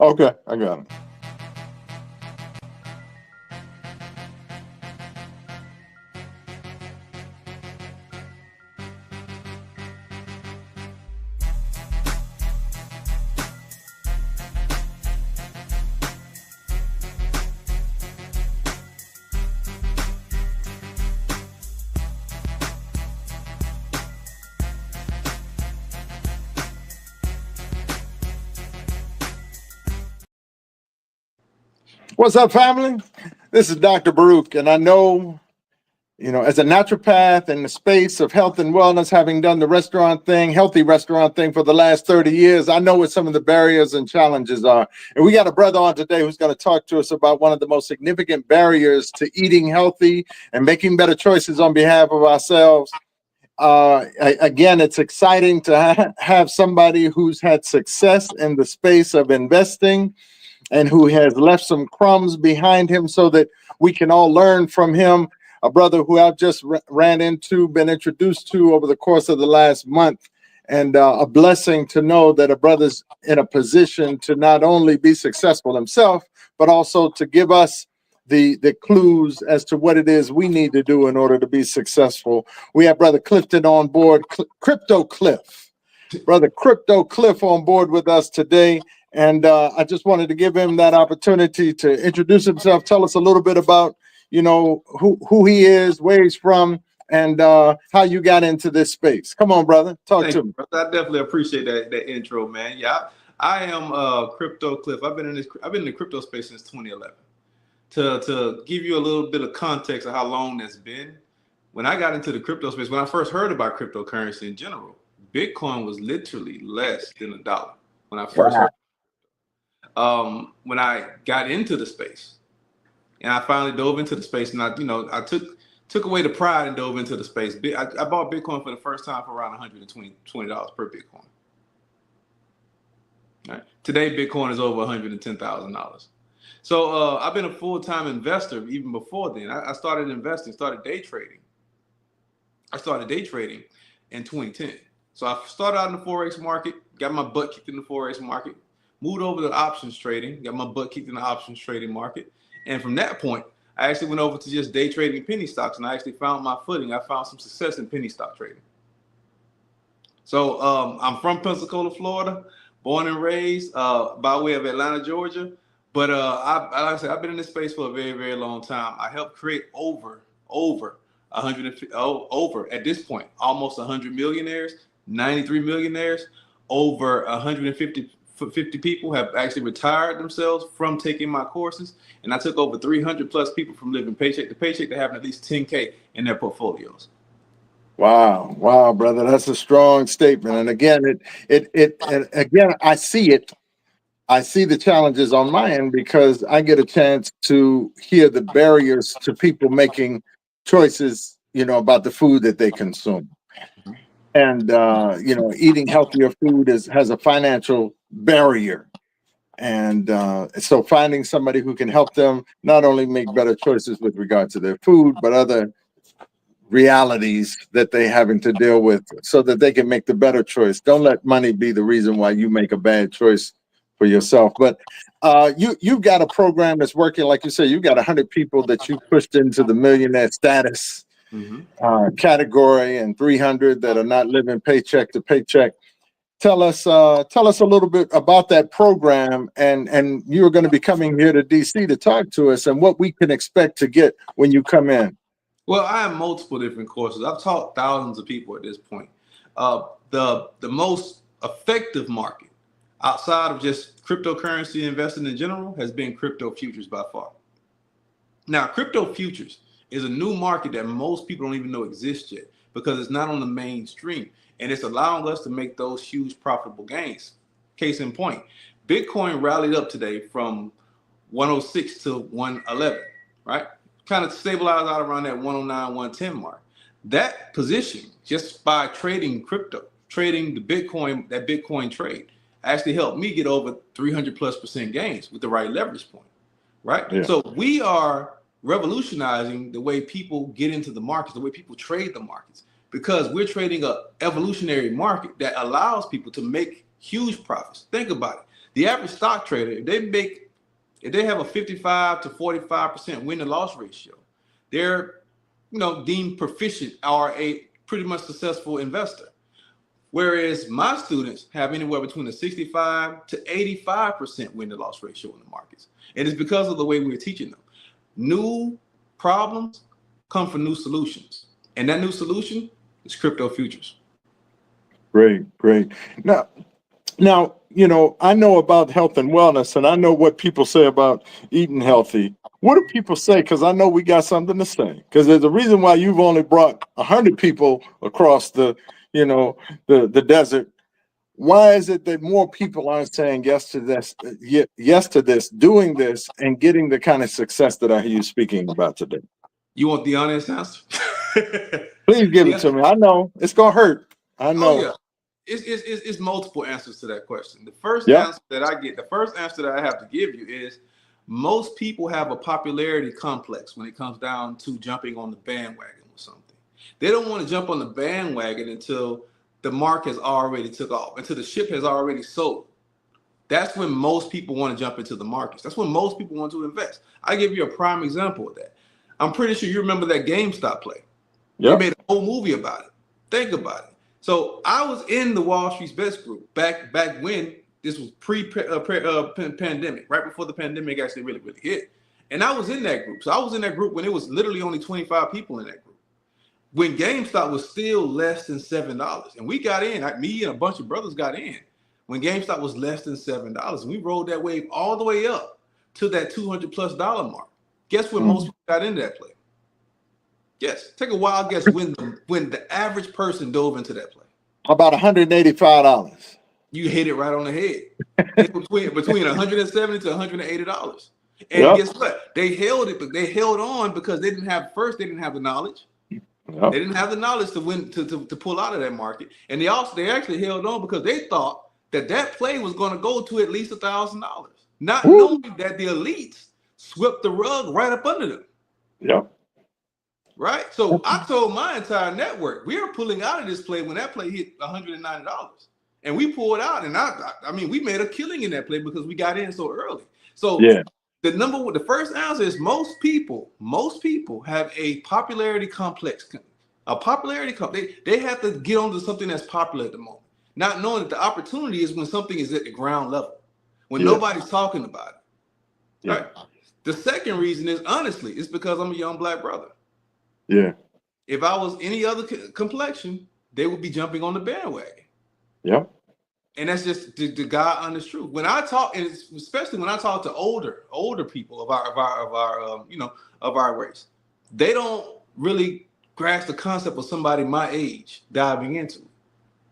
Okay, I got it. What's up, family? This is Dr. Baruch, and I know, as a naturopath in the space of health and wellness, having done the restaurant thing, healthy restaurant thing for the last 30 years, I know what some of the barriers and challenges are. And we got a brother on today who's going to talk to us about one of the most significant barriers to eating healthy and making better choices on behalf of ourselves. Again, it's exciting to have somebody who's had success in the space of investing and who has left some crumbs behind him so that we can all learn from him. A brother who I've just ran into, been introduced to over the course of the last month, and a blessing to know that a brother's in a position to not only be successful himself, but also to give us the clues as to what it is we need to do in order to be successful. We have Brother Clifton on board, CryptoCliff. Brother CryptoCliff on board with us today. And I just wanted to give him that opportunity to introduce himself, tell us a little bit about, who he is, where he's from, and how you got into this space. Come on, brother. Talk to me. I definitely appreciate that intro, man. Yeah, I am CryptoCliff. I've been in the crypto space since 2011. To give you a little bit of context of how long that's been, when I got into the crypto space, when I first heard about cryptocurrency in general, Bitcoin was literally less than $1 when I first heard. When I got into the space, and I finally dove into the space, and I took away the pride and dove into the space. I bought Bitcoin for the first time for around $120 per Bitcoin. All right. Today, Bitcoin is over $110,000. So I've been a full-time investor even before then. I started investing, started day trading. I started day trading in 2010. So I started out in the Forex market, got my butt kicked in the Forex market, moved over to options trading, got my butt kicked in the options trading market. And from that point, I actually went over to just day trading penny stocks, and I actually found my footing. I found some success in penny stock trading. So I'm from Pensacola, Florida, born and raised by way of Atlanta, Georgia. But like I said, I've been in this space for a very, very long time. I helped create over 150, over at this point, almost 100 millionaires, 93 millionaires, over 150 people have actually retired themselves from taking my courses. And I took over 300 plus people from living paycheck to paycheck to having at least 10K in their portfolios. Wow, brother, that's a strong statement. And again, I see it. I see the challenges on my end because I get a chance to hear the barriers to people making choices, about the food that they consume. And, eating healthier food has a financial barrier. And so finding somebody who can help them not only make better choices with regard to their food, but other realities that they're having to deal with so that they can make the better choice. Don't let money be the reason why you make a bad choice for yourself. But you've got a program that's working. Like you said, you've got 100 people that you pushed into the millionaire status category, and 300 that are not living paycheck to paycheck. Tell us a little bit about that program, and you're going to be coming here to DC to talk to us, and what we can expect to get when you come in. Well, I have multiple different courses. I've taught thousands of people at this point. The most effective market outside of just cryptocurrency investing in general has been crypto futures by far. Now, crypto futures is a new market that most people don't even know exists yet because it's not on the mainstream, and it's allowing us to make those huge profitable gains. Case in point, Bitcoin rallied up today from 106 to 111, right? Kind of stabilized out around that 109, 110 mark. That position, just by trading crypto, trading the Bitcoin, that Bitcoin trade, actually helped me get over 300+% gains with the right leverage point, right? Yeah. So we are revolutionizing the way people get into the markets, the way people trade the markets, because we're trading an evolutionary market that allows people to make huge profits. Think about it. The average stock trader, if they have a 55 to 45% win to loss ratio, they're deemed proficient or a pretty much successful investor. Whereas my students have anywhere between a 65 to 85% win to loss ratio in the markets. And it's because of the way we're teaching them. New problems come from new solutions. And that new solution is crypto futures. Great. Now, I know about health and wellness, and I know what people say about eating healthy. What do people say? Because I know we got something to say. Because there's a reason why you've only brought 100 people across the desert. Why is it that more people aren't saying yes to this, doing this, and getting the kind of success that I hear you speaking about today? You want the honest answer? Please give it to me. I know it's gonna hurt. I know. Oh, yeah. It's multiple answers to that question. The first answer that I have to give you is most people have a popularity complex when it comes down to jumping on the bandwagon with something. They don't want to jump on the bandwagon until the mark has already took off, until the ship has already sold. That's when most people want to jump into the markets. That's when most people want to invest. I give you a prime example of that. I'm pretty sure you remember that GameStop play. They made a whole movie about it. Think about it. So I was in the Wall Street Bets group back when this was pre-pandemic, right before the pandemic actually really hit. And I was in that group. So I was in that group when it was literally only 25 people in that group. When GameStop was still less than $7. And we got in, me and a bunch of brothers got in when GameStop was less than $7. And we rode that wave all the way up to that $200+ mark. Guess when most people got into that play? Yes, take a wild guess when the average person dove into that play. About $185. You hit it right on the head. It's between $170 to $180. And guess what? They held it, but they held on because they didn't have the knowledge. They didn't have the knowledge to win to pull out of that market. And they actually held on because they thought that play was going to go to at least $1,000, not knowing that the elites swept the rug right up under them. Yep. Right. So I told my entire network, we are pulling out of this play when that play hit $190. And we pulled out, and I mean, we made a killing in that play because we got in so early. So the first answer is most people have a popularity complex. They have to get onto something that's popular at the moment, not knowing that the opportunity is when something is at the ground level, when nobody's talking about it. Yeah. Right. The second reason is honestly, it's because I'm a young black brother. Yeah. If I was any other complexion, they would be jumping on the bandwagon. Yep. And that's just the God honest truth. When I talk, and especially when I talk to older people of our race, they don't really grasp the concept of somebody my age diving into it.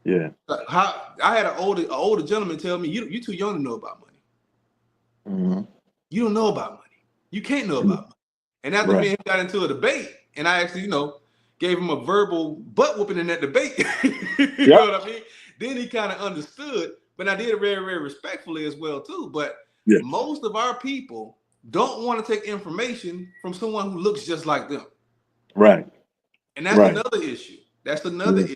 Yeah. I had an older gentleman tell me, "You too young to know about money. Mm-hmm. You don't know about money. You can't know about money." And after me and him got into a debate, and I actually, gave him a verbal butt whooping in that debate. You know what I mean? Then he kind of understood, but I did it very, very respectfully as well too. But most of our people don't want to take information from someone who looks just like them. Right. And that's another issue. That's another issue.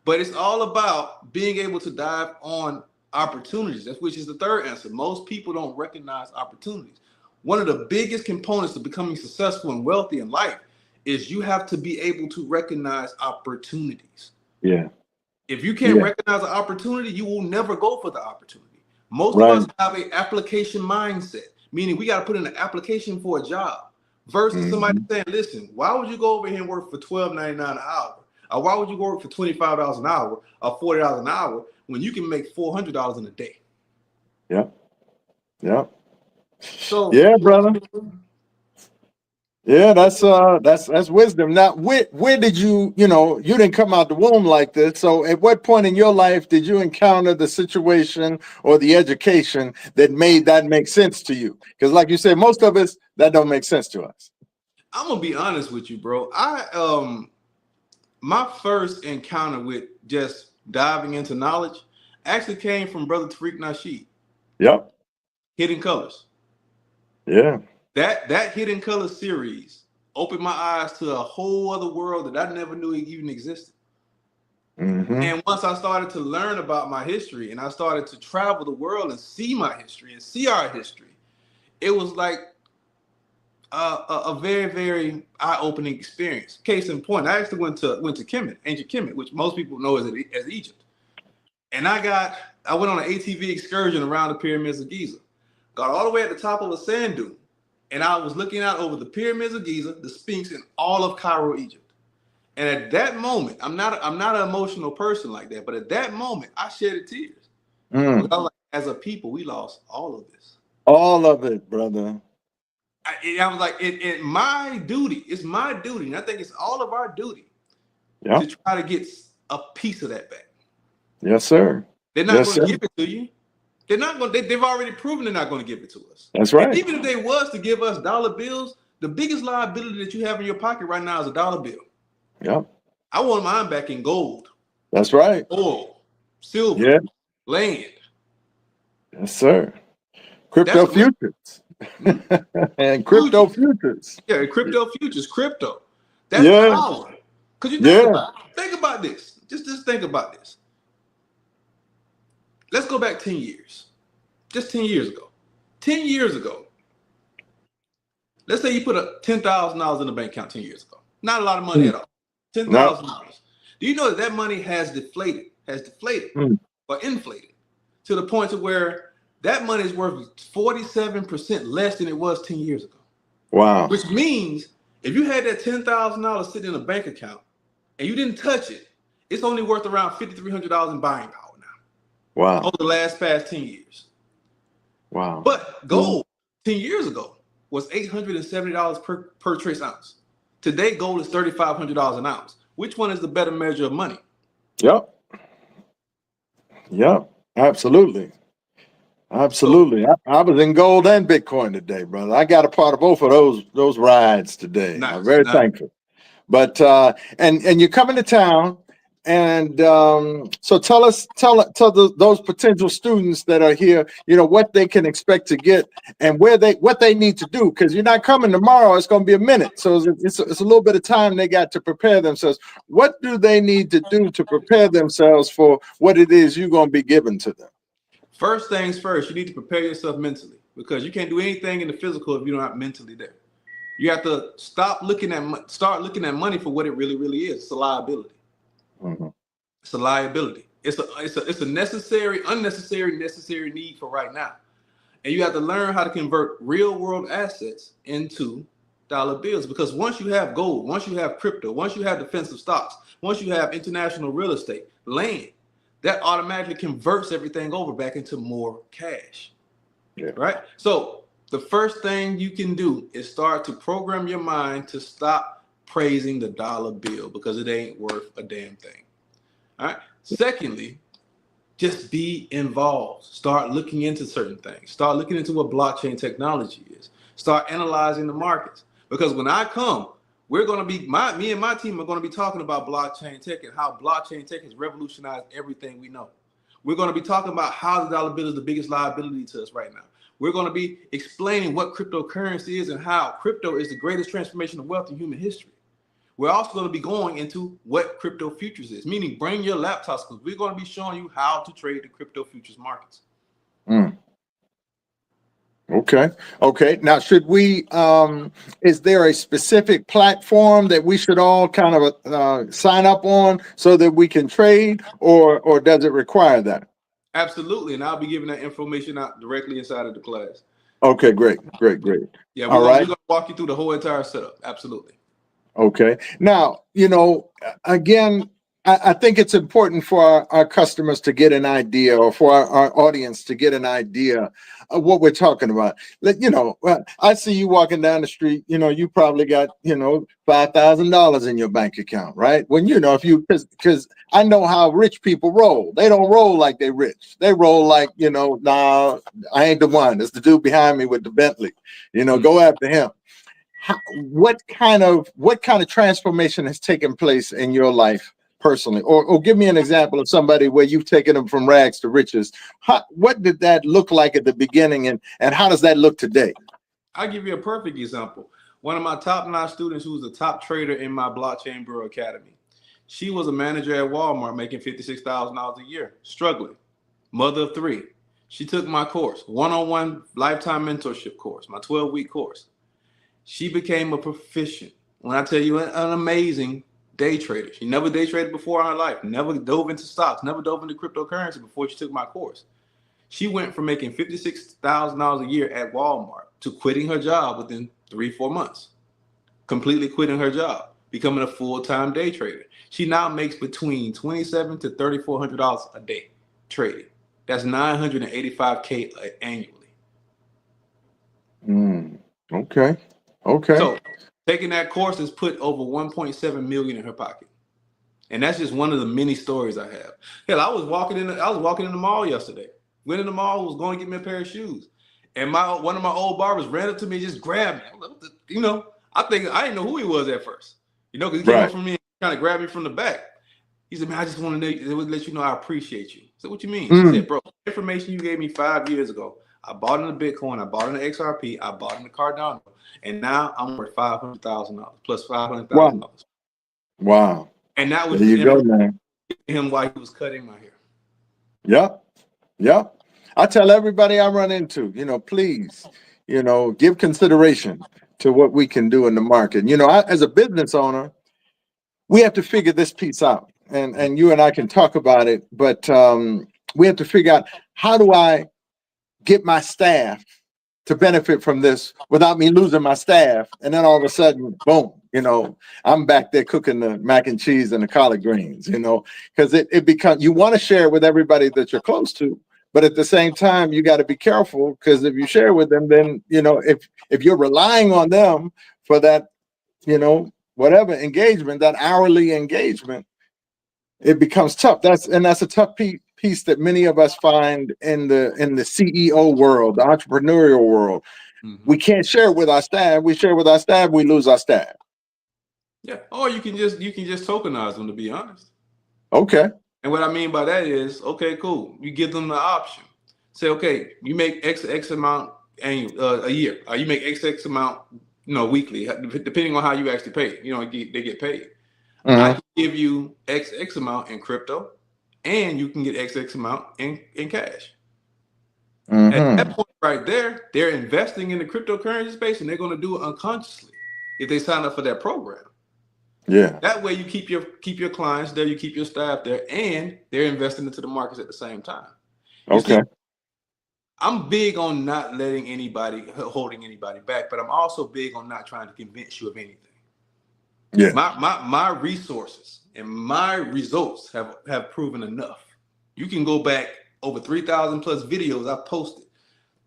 But it's all about being able to dive on opportunities. Which is the third answer. Most people don't recognize opportunities. One of the biggest components of becoming successful and wealthy in life is you have to be able to recognize opportunities. Yeah. If you can't recognize an opportunity, you will never go for the opportunity. Most of us have an application mindset, meaning we got to put in an application for a job versus somebody saying, listen, why would you go over here and work for $12.99 an hour? Or why would you work for $25 an hour or $40 an hour when you can make $400 in a day? Yeah. Yeah. So brother. Yeah, that's wisdom. Now, where did you didn't come out the womb like this. So at what point in your life did you encounter the situation or the education that made that make sense to you? Because like you said, most of us, that don't make sense to us. I'm gonna be honest with you, bro. My first encounter with just diving into knowledge actually came from Brother Tariq Nasheed. Yep. Hidden Colors. Yeah. That Hidden Colors series opened my eyes to a whole other world that I never knew even existed. Mm-hmm. And once I started to learn about my history and I started to travel the world and see my history and see our history, it was like a very, very eye-opening experience. Case in point, I actually went to Kemet, ancient Kemet, which most people know as Egypt. And I went on an ATV excursion around the pyramids of Giza. Got all the way at the top of a sand dune, and I was looking out over the pyramids of Giza, the Sphinx, and all of Cairo, Egypt. And at that moment, I'm not an emotional person like that, but at that moment, I shedded tears. Because I was like, as a people, we lost all of this. All of it, brother. I was like, my duty. It's my duty, and I think it's all of our duty to try to get a piece of that back. Yes, sir. They're not going to give it to you. They're not going. They've already proven they're not going to give it to us. That's right. And even if they was to give us dollar bills, the biggest liability that you have in your pocket right now is a dollar bill. Yep. I want mine back in gold. That's right. Oil, silver, land. Yes, sir. Crypto futures. And crypto futures. Yeah, crypto futures, crypto. That's power. Because you think about this. Just think about this. Let's go back 10 years. Just 10 years ago. 10 years ago. Let's say you put $10,000 in the bank account 10 years ago. Not a lot of money at all. $10,000. Do you know that money has deflated or inflated to the point to where that money is worth 47% less than it was 10 years ago? Wow. Which means if you had that $10,000 sitting in a bank account and you didn't touch it, it's only worth around $5,300 in buying power now. Wow. Over the past 10 years. Wow. But gold 10 years ago was $870 per trace ounce. Today, gold is $3,500 an ounce. Which one is the better measure of money? Yep. Absolutely. Absolutely. I was in gold and Bitcoin today, brother. I got a part of both of those rides today. Nice, I'm very thankful. But and you're coming to town, and so tell those potential students that are here, what they can expect to get and what they need to do, because you're not coming tomorrow. It's going to be a minute, so it's a little bit of time they got to prepare themselves. What do they need to do to prepare themselves for what it is you're going to be giving to them? First things first, you need to prepare yourself mentally, because you can't do anything in the physical if you're not mentally there. You have to start looking at money for what it really, really is. It's a liability. Mm-hmm. It's a liability. It's a necessary need for right now. And you have to learn how to convert real world assets into dollar bills, because once you have gold, once you have crypto, once you have defensive stocks, once you have international real estate, land, that automatically converts everything over back into more cash. Yeah. Right? So the first thing you can do is start to program your mind to stop praising the dollar bill, because it ain't worth a damn thing. All right. Secondly, just be involved. Start looking into certain things. Start looking into what blockchain technology is. Start analyzing the markets. Because when I come, we're going to be, me and my team are going to be talking about blockchain tech and how blockchain tech has revolutionized everything we know. We're going to be talking about how the dollar bill is the biggest liability to us right now. We're going to be explaining what cryptocurrency is and how crypto is the greatest transformation of wealth in human history. We're also going to be going into what crypto futures is, meaning bring your laptops, because we're going to be showing you how to trade the crypto futures markets. Okay. Now, should we, is there a specific platform that we should all kind of sign up on so that we can trade, or does it require that? Absolutely. And I'll be giving that information out directly inside of the class. Okay, great. Yeah, we're going to walk you through the whole entire setup. Absolutely. Okay. Now, again, I think it's important for our customers to get an idea, or for our audience to get an idea of what we're talking about. I see you walking down the street, you probably got, $5,000 in your bank account, right? When, because I know how rich people roll. They don't roll like they rich. They roll like, nah, I ain't the one. It's the dude behind me with the Bentley, go after him. What kind of transformation has taken place in your life personally, or give me an example of somebody where you've taken them from rags to riches? What did that look like at the beginning, and how does that look today? I'll give you a perfect example. One of my top-notch students, who's a top trader in my Blockchain Bureau Academy, She was a manager at Walmart making $56,000 a year, struggling. Mother of 3. She took my course, one-on-one lifetime mentorship course, my 12-week course. She became a proficient. When I tell you, an amazing day trader. She never day traded before in her life, never dove into stocks, never dove into cryptocurrency before she took my course. She went from making $56,000 a year at Walmart to quitting her job within 3-4 months, completely quitting her job, becoming a full-time day trader. She now makes between $2,700 to $3,400 a day trading. That's $985K annually. Okay. Okay. So taking that course has put over 1.7 million in her pocket. And that's just one of the many stories I have. Hell, I was walking in the mall yesterday. Went in the mall, was going to get me a pair of shoes. And one of my old barbers ran up to me and just grabbed me. You know, I didn't know who he was at first. You know, because he came up from me and kind of grabbed me from the back. He said, man, I just want to let you know I appreciate you. I said, what you mean? He said, bro, information you gave me 5 years ago, I bought in the Bitcoin, I bought in the XRP, I bought in the Cardano, and now I'm worth $500,000 plus $500,000. Wow. And that was there you go, man. Him while he was cutting my hair. Yep. I tell everybody I run into, please, give consideration to what we can do in the market. As a business owner, we have to figure this piece out, and you and I can talk about it, but we have to figure out, how do I get my staff to benefit from this without me losing my staff? And then all of a sudden, boom, I'm back there cooking the mac and cheese and the collard greens, because it becomes, you want to share it with everybody that you're close to, but at the same time, you got to be careful, because if you share with them, then, if you're relying on them for that, whatever engagement, that hourly engagement, it becomes tough. That's a tough piece that many of us find in the CEO world, the entrepreneurial world. We can't share it with our staff. We share with our staff, we lose our staff. Yeah. Or you can just tokenize them, to be honest. Okay. And what I mean by that is, okay, cool. You give them the option. Say, okay, you make X amount a year. You make X amount, weekly, depending on how you actually pay. They get paid. I can give you X amount in crypto, and you can get X amount in cash. At that point right there, they're investing in the cryptocurrency space, and they're going to do it unconsciously if they sign up for that program. Yeah. That way you keep your clients there, you keep your staff there, and they're investing into the markets at the same time. Okay. I'm big on not holding anybody back, but I'm also big on not trying to convince you of anything. Yeah. My resources and my results have proven enough. You can go back over 3,000 plus videos I've posted,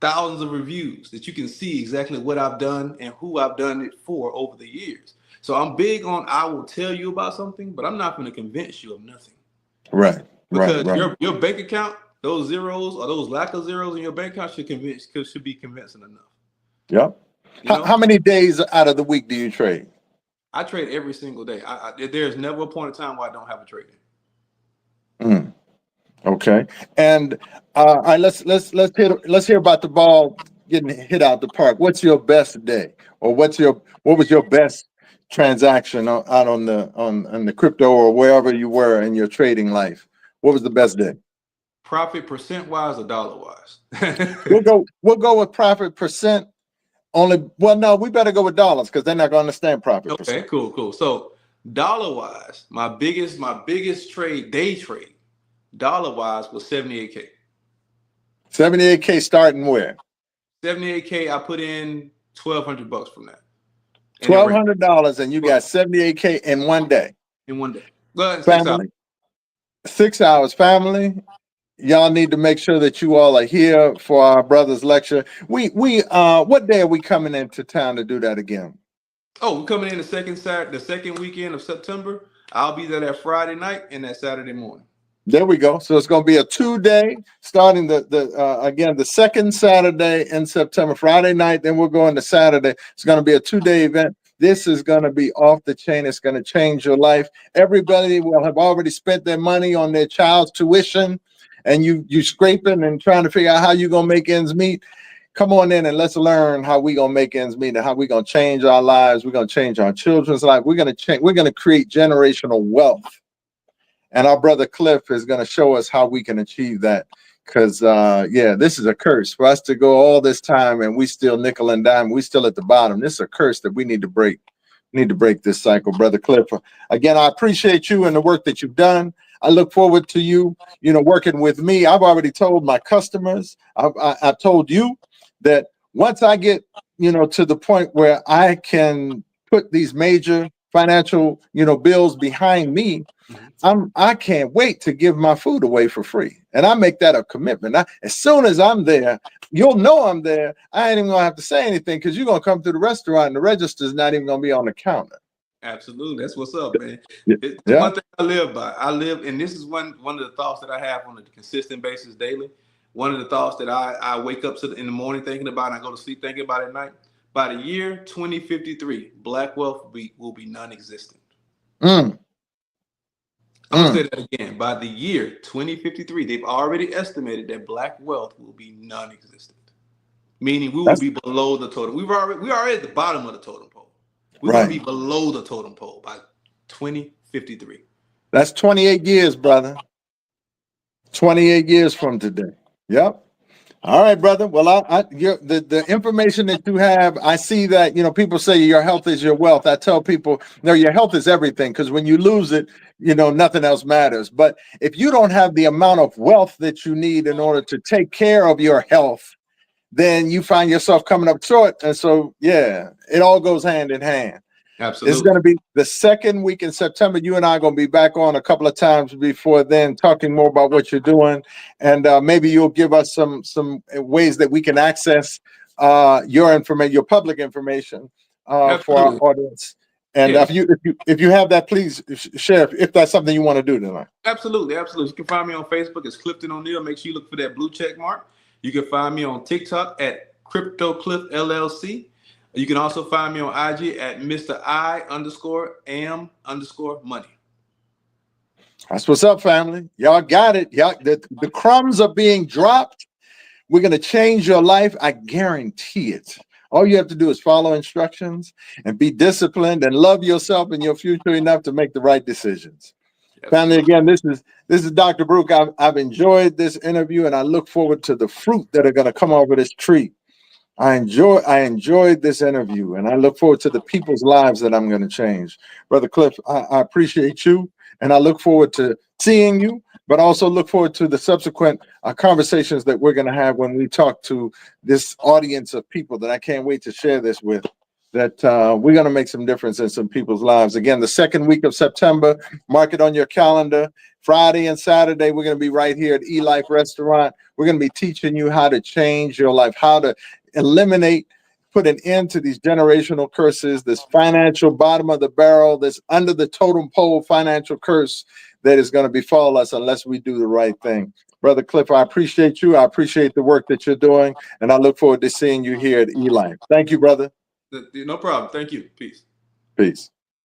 thousands of reviews, that you can see exactly what I've done and who I've done it for over the years. So I'm big on, I will tell you about something, but I'm not going to convince you of nothing. Right. Because your bank account, those zeros or those lack of zeros in your bank account should be convincing enough. Yep. How many days out of the week do you trade? I trade every single day. There's never a point in time where I don't have a trade in. Okay. And let's hear about the ball getting hit out the park. What's your best day, or what was your best transaction out on the crypto or wherever you were in your trading life? What was the best day? Profit percent wise or dollar wise? We'll go with profit percent. No, we better go with dollars, because they're not going to understand profit. Okay, cool. So dollar wise, my biggest day trade, dollar wise, was 78K. 78K starting where? 78K. I put in $1,200 from that. $1,200, and you got 78K in one day. Well, family. 6 hours. Family. Y'all need to make sure that you all are here for our brother's lecture. What day are we coming into town to do that again? Oh, we're coming in the second weekend of September. I'll be there that Friday night and that Saturday morning. There we go. So it's going to be a 2-day, starting the second Saturday in September, Friday night. Then we're going to Saturday. It's going to be a 2-day event. This is going to be off the chain. It's going to change your life. Everybody will have already spent their money on their child's tuition, and you scraping and trying to figure out how you're going to make ends meet. Come on in and let's learn how we're going to make ends meet and how we're going to change our lives. We're going to change our children's life. We're going to create generational wealth And our brother Cliff is going to show us how we can achieve that. Because, yeah, this is a curse for us to go all this time and we still nickel and dime. We still at the bottom. This is a curse that we need to break. We need to break this cycle, brother Cliff. Again, I appreciate you and the work that you've done. I look forward to you, working with me. I've already told my customers, I've told you that once I get, to the point where I can put these major financial, bills behind me, I can't wait to give my food away for free. And I make that a commitment. As soon as I'm there, you'll know I'm there. I ain't even gonna have to say anything because you're gonna come to the restaurant and the register's not even gonna be on the counter. Absolutely. That's what's up, man. It's Yeah. one thing I live by. And this is one of the thoughts that I have on a consistent basis daily. One of the thoughts that I wake up in the morning thinking about and I go to sleep thinking about at night. By the year 2053, Black wealth will be non-existent. I'm going to say that again. By the year 2053, they've already estimated that Black wealth will be non-existent, meaning we will be below the totem. We are at the bottom of the totem pole. We're going to be below the totem pole by 2053. That's 28 years, brother. 28 years from today. Yep. All right, brother. Well, the information that you have, I see that, people say your health is your wealth. I tell people, no, your health is everything, because when you lose it, nothing else matters. But if you don't have the amount of wealth that you need in order to take care of your health, then you find yourself coming up short. And so, yeah, it all goes hand in hand. Absolutely. It's going to be the second week in September. You and I are going to be back on a couple of times before then, talking more about what you're doing. And maybe you'll give us some ways that we can access your information, your public information for our audience. And if you have that, please share if that's something you want to do tonight. Absolutely. You can find me on Facebook as Clifton O'Neal. Make sure you look for that blue check mark. You can find me on TikTok at CryptoCliff LLC. You can also find me on IG at Mr. I_am_money. That's what's up, family. Y'all got it. Y'all, the crumbs are being dropped. We're going to change your life. I guarantee it. All you have to do is follow instructions and be disciplined and love yourself and your future enough to make the right decisions. Yes. Family, again, this is Dr. Baruch. I've enjoyed this interview and I look forward to the fruit that are going to come over this tree. I enjoyed this interview and I look forward to the people's lives that I'm going to change. Brother Cliff, I appreciate you and I look forward to seeing you, but also look forward to the subsequent conversations that we're going to have when we talk to this audience of people that I can't wait to share this with, that we're going to make some difference in some people's lives. Again, the second week of September, mark it on your calendar. Friday and Saturday, we're going to be right here at eLife Restaurant. We're going to be teaching you how to change your life, how to eliminate, put an end to these generational curses, this financial bottom of the barrel, this under the totem pole financial curse that is going to befall us unless we do the right thing. Brother Cliff, I appreciate you. I appreciate the work that you're doing, and I look forward to seeing you here at eLife. Thank you, brother. No problem. Thank you. Peace. Peace.